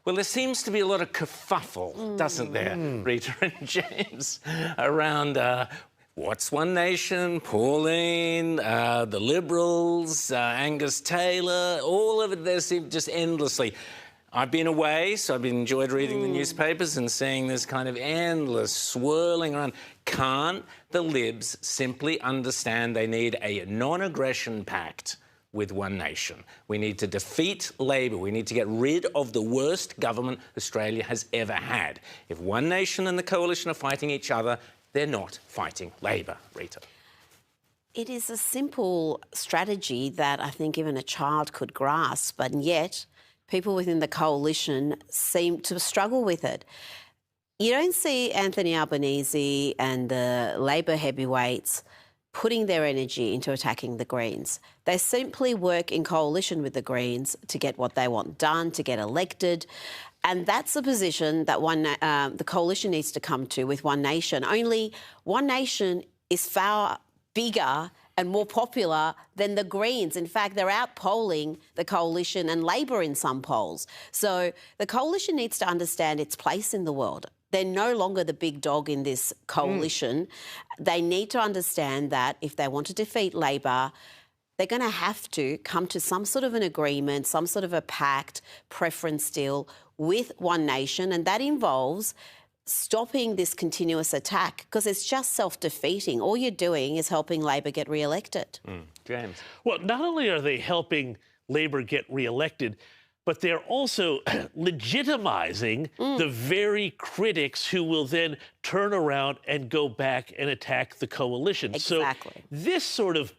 Well, there seems to be a lot of kerfuffle, doesn't there, Rita and James, around what's One Nation, Pauline, the Liberals, Angus Taylor, all of it there seems just endlessly. I've been away, so I've enjoyed reading the newspapers and seeing this kind of endless swirling around. Can't the Libs simply understand they need a non-aggression pact with One Nation? We need to defeat Labor. We need to get rid of the worst government Australia has ever had. If One Nation and the Coalition are fighting each other, they're not fighting Labor, Rita. It is a simple strategy that I think even a child could grasp, and yet people within the Coalition seem to struggle with it. You don't see Anthony Albanese and the Labor heavyweights putting their energy into attacking the Greens. They simply work in coalition with the Greens to get what they want done, to get elected. And that's the position that the Coalition needs to come to with One Nation. Only One Nation is far bigger and more popular than the Greens. In fact, they're out-polling the Coalition and Labor in some polls. So the Coalition needs to understand its place in the world. They're no longer the big dog in this coalition. They need to understand that if they want to defeat Labor, they're going to have to come to some sort of an agreement, some sort of a pact, preference deal with One Nation, and that involves stopping this continuous attack, because it's just self-defeating. All you're doing is helping Labor get re-elected. James. Well, not only are they helping Labor get re-elected, but they're also legitimizing the very critics who will then turn around and go back and attack the Coalition. Exactly. So this sort of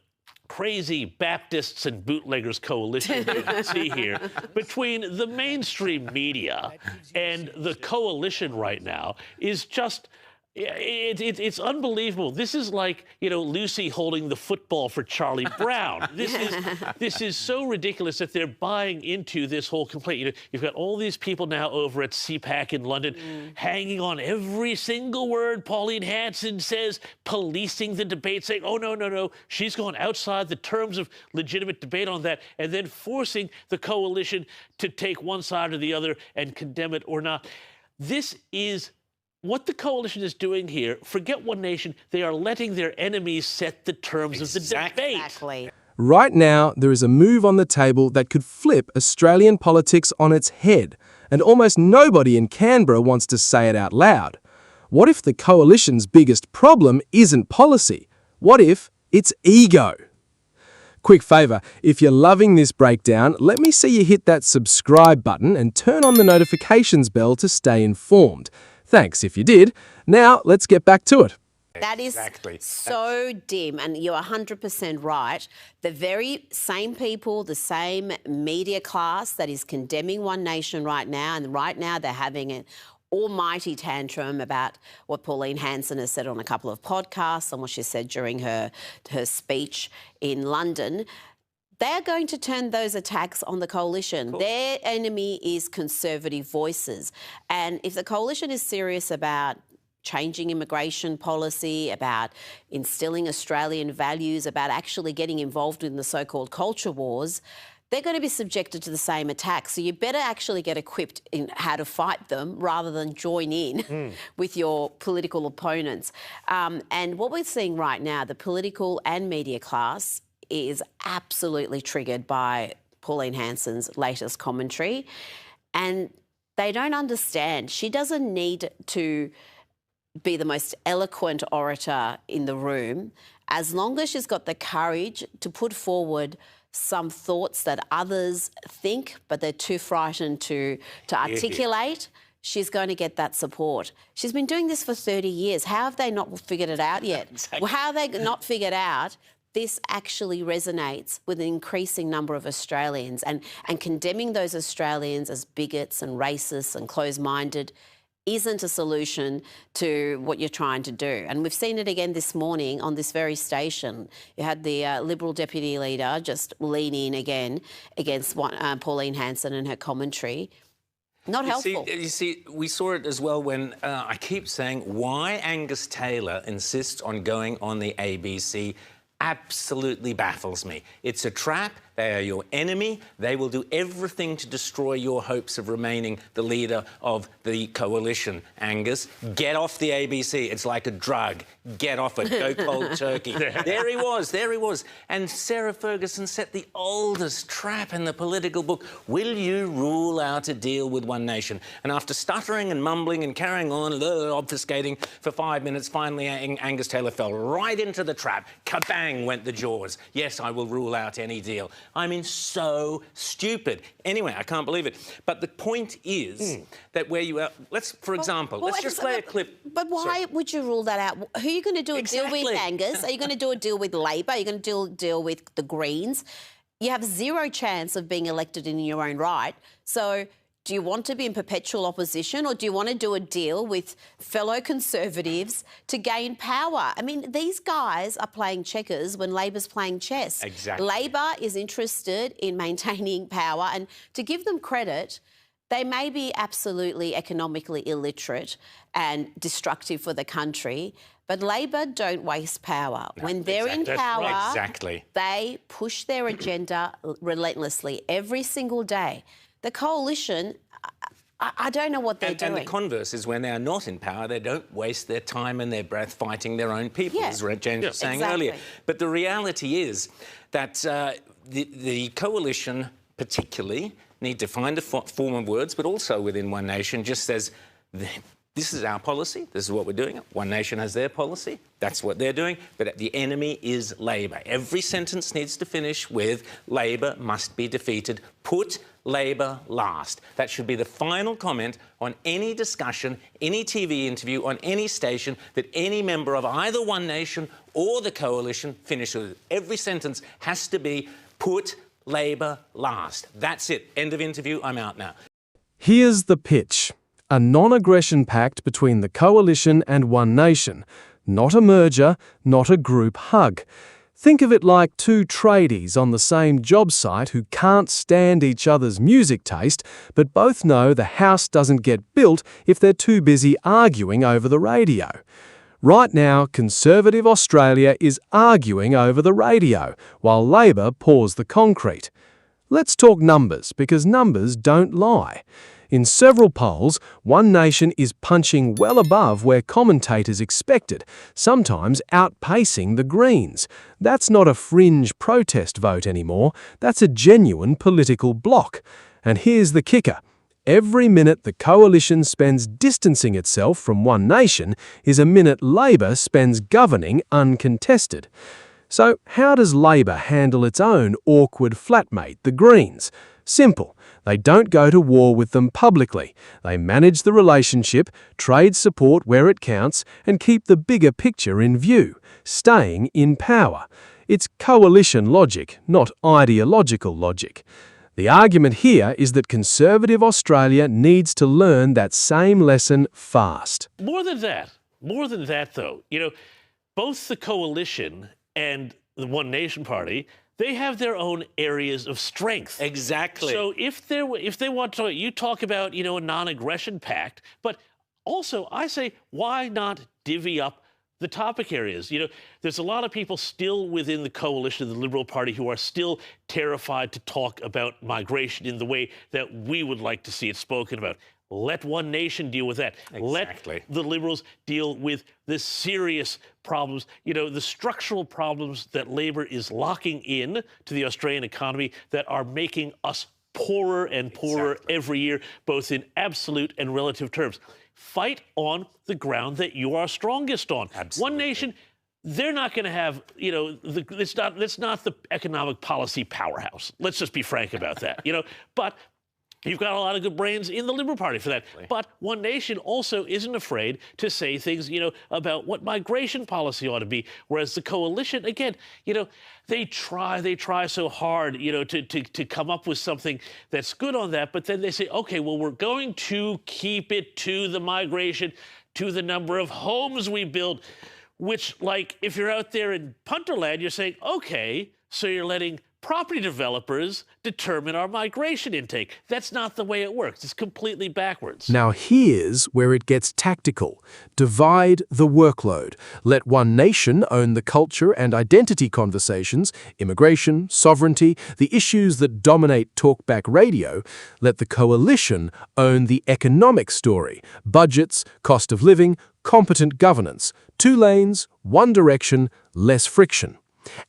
crazy Baptists and bootleggers coalition you see here between the mainstream media and the Coalition right now is just... It's unbelievable. This is like, you know, Lucy holding the football for Charlie Brown. This is so ridiculous that they're buying into this whole complaint. You know, you've got all these people now over at CPAC in London hanging on every single word Pauline Hanson says, policing the debate, saying, oh, no, she's gone outside the terms of legitimate debate on that, and then forcing the Coalition to take one side or the other and condemn it or not. This is... what the Coalition is doing here, forget One Nation, they are letting their enemies set the terms of the debate. Exactly. Right now, there is a move on the table that could flip Australian politics on its head, and almost nobody in Canberra wants to say it out loud. What if the Coalition's biggest problem isn't policy? What if it's ego? Quick favour, if you're loving this breakdown, let me see you hit that subscribe button and turn on the notifications bell to stay informed. Thanks if you did. Now, let's get back to it. That is so dim, and you're 100% right. The very same people, the same media class that is condemning One Nation right now, and right now they're having an almighty tantrum about what Pauline Hanson has said on a couple of podcasts and what she said during her speech in London. They are going to turn those attacks on the Coalition. Their enemy is conservative voices. And if the Coalition is serious about changing immigration policy, about instilling Australian values, about actually getting involved in the so-called culture wars, they're going to be subjected to the same attacks. So you better actually get equipped in how to fight them rather than join in with your political opponents. And what we're seeing right now, the political and media class is absolutely triggered by Pauline Hanson's latest commentary, and they don't understand. She doesn't need to be the most eloquent orator in the room as long as she's got the courage to put forward some thoughts that others think but they're too frightened to articulate. She's going to get that support. She's been doing this for 30 years. How have they not figured it out yet? Exactly. Well, how have they not figured out this actually resonates with an increasing number of Australians, and condemning those Australians as bigots and racists and closed-minded isn't a solution to what you're trying to do. And we've seen it again this morning on this very station. You had the Liberal Deputy Leader just lean in again against Pauline Hanson and her commentary. Not helpful. You see, we saw it as well when I keep saying why Angus Taylor insists on going on the ABC absolutely baffles me. It's a trap. They are your enemy. They will do everything to destroy your hopes of remaining the leader of the coalition. Angus, get off the ABC. It's like a drug. Get off it. Go cold turkey. There he was. There he was. And Sarah Ferguson set the oldest trap in the political book. Will you rule out a deal with One Nation? And after stuttering and mumbling and carrying on, obfuscating for 5 minutes, finally Angus Taylor fell right into the trap. Kabang went the jaws. Yes, I will rule out any deal. I mean, so stupid. Anyway, I can't believe it. But the point is that where you are... Let's, for example, let's just play a clip. But why would you rule that out? Who are you going to do a deal with, Angus? Are you going to do a deal with Labor? Are you going to deal with the Greens? You have zero chance of being elected in your own right. So do you want to be in perpetual opposition, or do you want to do a deal with fellow Conservatives to gain power? I mean, these guys are playing checkers when Labor's playing chess. Exactly. Labor is interested in maintaining power, and to give them credit, they may be absolutely economically illiterate and destructive for the country, but Labor don't waste power. No, when they're in power, exactly. They push their agenda relentlessly every single day. The coalition, I don't know what they're doing. And the converse is when they are not in power, they don't waste their time and their breath fighting their own people, as James was saying earlier. But the reality is that the coalition particularly need to find a form of words, but also within One Nation just says, this is our policy, this is what we're doing. One Nation has their policy, that's what they're doing, but the enemy is Labor. Every sentence needs to finish with Labor must be defeated. Put Labor last. That should be the final comment on any discussion, any TV interview, on any station that any member of either One Nation or the coalition finishes with. Every sentence has to be put Labor last. That's it. End of interview. I'm out now. Here's the pitch. A non-aggression pact between the coalition and One Nation. Not a merger, not a group hug. Think of it like two tradies on the same job site who can't stand each other's music taste, but both know the house doesn't get built if they're too busy arguing over the radio. Right now, Conservative Australia is arguing over the radio, while Labor pours the concrete. Let's talk numbers, because numbers don't lie. In several polls, One Nation is punching well above where commentators expected, sometimes outpacing the Greens. That's not a fringe protest vote anymore, that's a genuine political bloc. And here's the kicker. Every minute the coalition spends distancing itself from One Nation is a minute Labor spends governing uncontested. So how does Labor handle its own awkward flatmate, the Greens? Simple. They don't go to war with them publicly. They manage the relationship, trade support where it counts, and keep the bigger picture in view, staying in power. It's coalition logic, not ideological logic. The argument here is that Conservative Australia needs to learn that same lesson fast. More than that though, both the coalition and the One Nation Party, they have their own areas of strength. Exactly. So if they want to, you talk about, a non-aggression pact, but also I say, why not divvy up the topic areas? There's a lot of people still within the coalition, the Liberal Party, who are still terrified to talk about migration in the way that we would like to see it spoken about. Let One Nation deal with that. Exactly. Let the Liberals deal with the serious problems, the structural problems that Labor is locking in to the Australian economy that are making us poorer and poorer every year, both in absolute and relative terms. Fight on the ground that you are strongest on. Absolutely. One Nation, they're not going to have, it's not the economic policy powerhouse. Let's just be frank about that, But you've got a lot of good brains in the Liberal Party for that. But One Nation also isn't afraid to say things, about what migration policy ought to be. Whereas the coalition, again, they try so hard, to come up with something that's good on that. But then they say, okay, well, we're going to keep it to the migration, to the number of homes we build, which, like, if you're out there in Punterland, you're saying, okay, so you're letting property developers determine our migration intake. That's not the way it works. It's completely backwards. Now here's where it gets tactical. Divide the workload. Let one nation own the culture and identity conversations, immigration, sovereignty, the issues that dominate talkback radio. Let the coalition own the economic story, budgets, cost of living, competent governance. 2 lanes, 1 direction, less friction.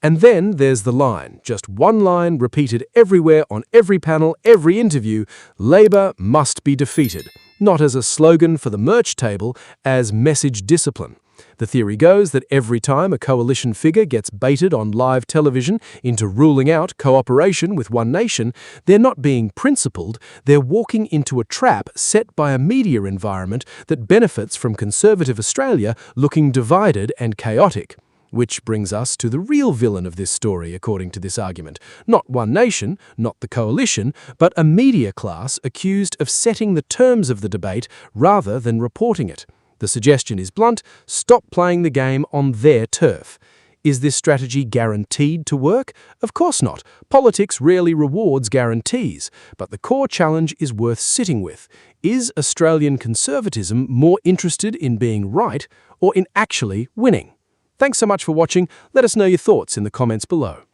And then there's the line, just 1 line repeated everywhere on every panel, every interview. Labour must be defeated, not as a slogan for the merch table, as message discipline. The theory goes that every time a coalition figure gets baited on live television into ruling out cooperation with one nation, they're not being principled, they're walking into a trap set by a media environment that benefits from conservative Australia looking divided and chaotic. Which brings us to the real villain of this story, according to this argument. Not one nation, not the coalition, but a media class accused of setting the terms of the debate rather than reporting it. The suggestion is blunt: stop playing the game on their turf. Is this strategy guaranteed to work? Of course not. Politics rarely rewards guarantees, but the core challenge is worth sitting with. Is Australian conservatism more interested in being right or in actually winning? Thanks so much for watching. Let us know your thoughts in the comments below.